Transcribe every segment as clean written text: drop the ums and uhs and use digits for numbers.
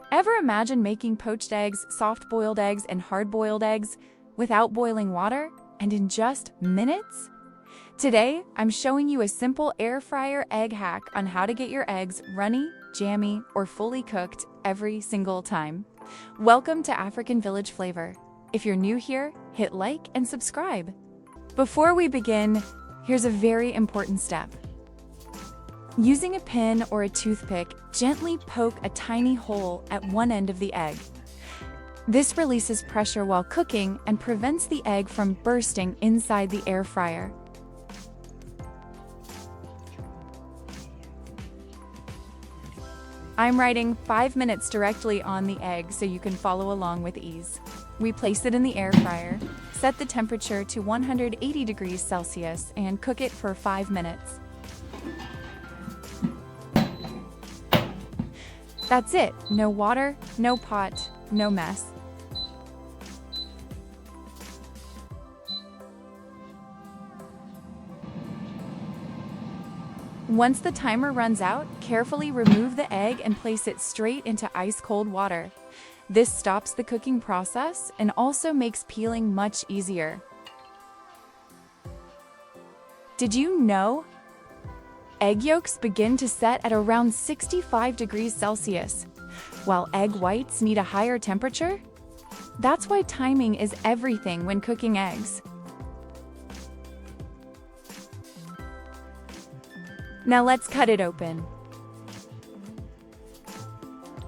Ever imagine making poached eggs, soft-boiled eggs, and hard-boiled eggs without boiling water and in just minutes? Today, I'm showing you a simple air fryer egg hack on how to get your eggs runny, jammy, or fully cooked every single time. Welcome to African Village Flavor. If you're new here, hit like and subscribe. Before we begin, here's a very important step. Using a pin or a toothpick, gently poke a tiny hole at one end of the egg. This releases pressure while cooking and prevents the egg from bursting inside the air fryer. I'm writing 5 minutes directly on the egg so you can follow along with ease. We place it in the air fryer, set the temperature to 180 degrees Celsius, and cook it for 5 minutes. That's it. No water, no pot, no mess. Once the timer runs out, carefully remove the egg and place it straight into ice-cold water. This stops the cooking process and also makes peeling much easier. Did you know? Egg yolks begin to set at around 65 degrees Celsius, while egg whites need a higher temperature? That's why timing is everything when cooking eggs. Now let's cut it open.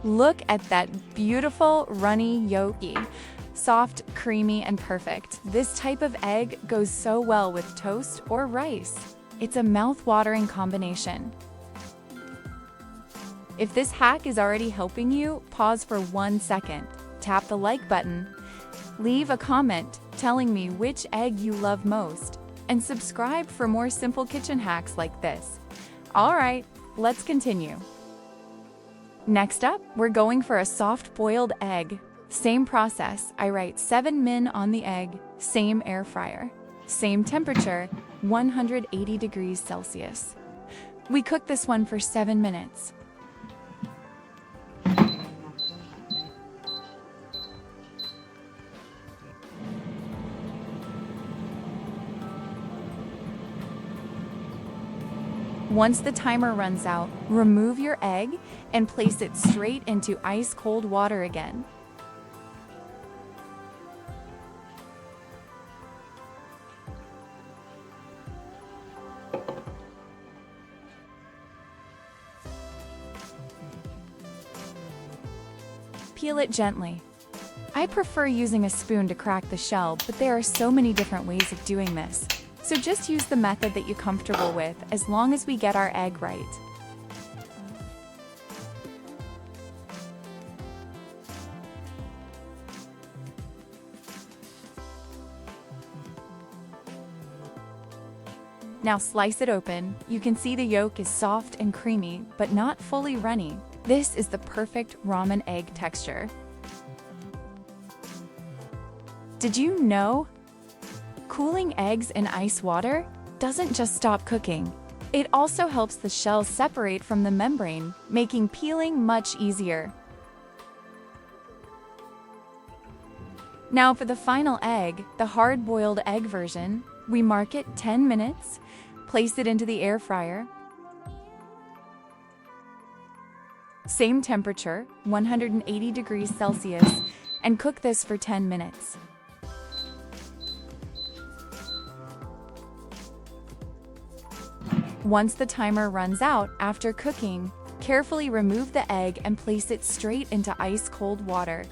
Look at that beautiful runny yolky. Soft, creamy, and perfect. This type of egg goes so well with toast or rice. It's a mouth-watering combination. If this hack is already helping you, pause for 1 second, tap the like button, leave a comment telling me which egg you love most, and subscribe for more simple kitchen hacks like this. Alright, let's continue. Next up, we're going for a soft-boiled egg. Same process, I write 7 min on the egg, same air fryer. Same temperature, 180 degrees Celsius. We cook this one for 7 minutes. Once the timer runs out, remove your egg and place it straight into ice-cold water again. Peel it gently. I prefer using a spoon to crack the shell, but there are so many different ways of doing this. So just use the method that you're comfortable with, as long as we get our egg right. Now slice it open. You can see the yolk is soft and creamy, but not fully runny. This is the perfect ramen egg texture. Did you know? Cooling eggs in ice water doesn't just stop cooking. It also helps the shell separate from the membrane, making peeling much easier. Now for the final egg, the hard-boiled egg version, we mark it 10 minutes, place it into the air fryer. Same temperature, 180 degrees Celsius, and cook this for 10 minutes. Once the timer runs out after cooking, carefully remove the egg and place it straight into ice-cold water.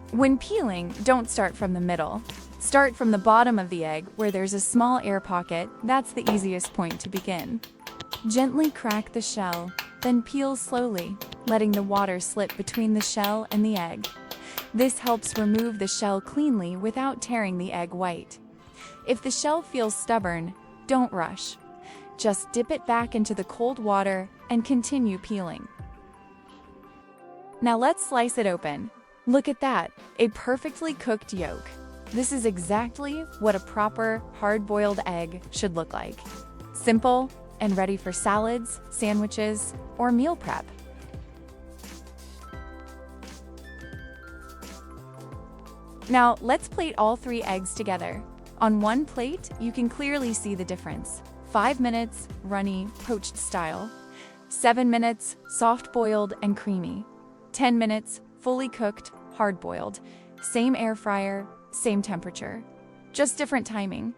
When peeling, don't start from the middle. Start from the bottom of the egg where there's a small air pocket. That's the easiest point to begin. Gently crack the shell, then peel slowly, letting the water slip between the shell and the egg. This helps remove the shell cleanly without tearing the egg white. If the shell feels stubborn, don't rush. Just dip it back into the cold water and continue peeling. Now let's slice it open. Look at that, a perfectly cooked yolk. This is exactly what a proper hard-boiled egg should look like. Simple and ready for salads, sandwiches, or meal prep. Now, let's plate all 3 eggs together. On one plate, you can clearly see the difference. 5 minutes, runny, poached style. 7 minutes, soft-boiled and creamy. 10 minutes, fully cooked, hard-boiled. Same air fryer, same temperature. Just different timing.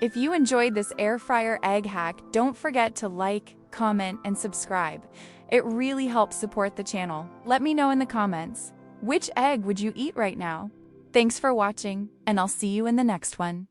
If you enjoyed this air fryer egg hack, don't forget to like, comment, and subscribe. It really helps support the channel. Let me know in the comments. Which egg would you eat right now? Thanks for watching, and I'll see you in the next one.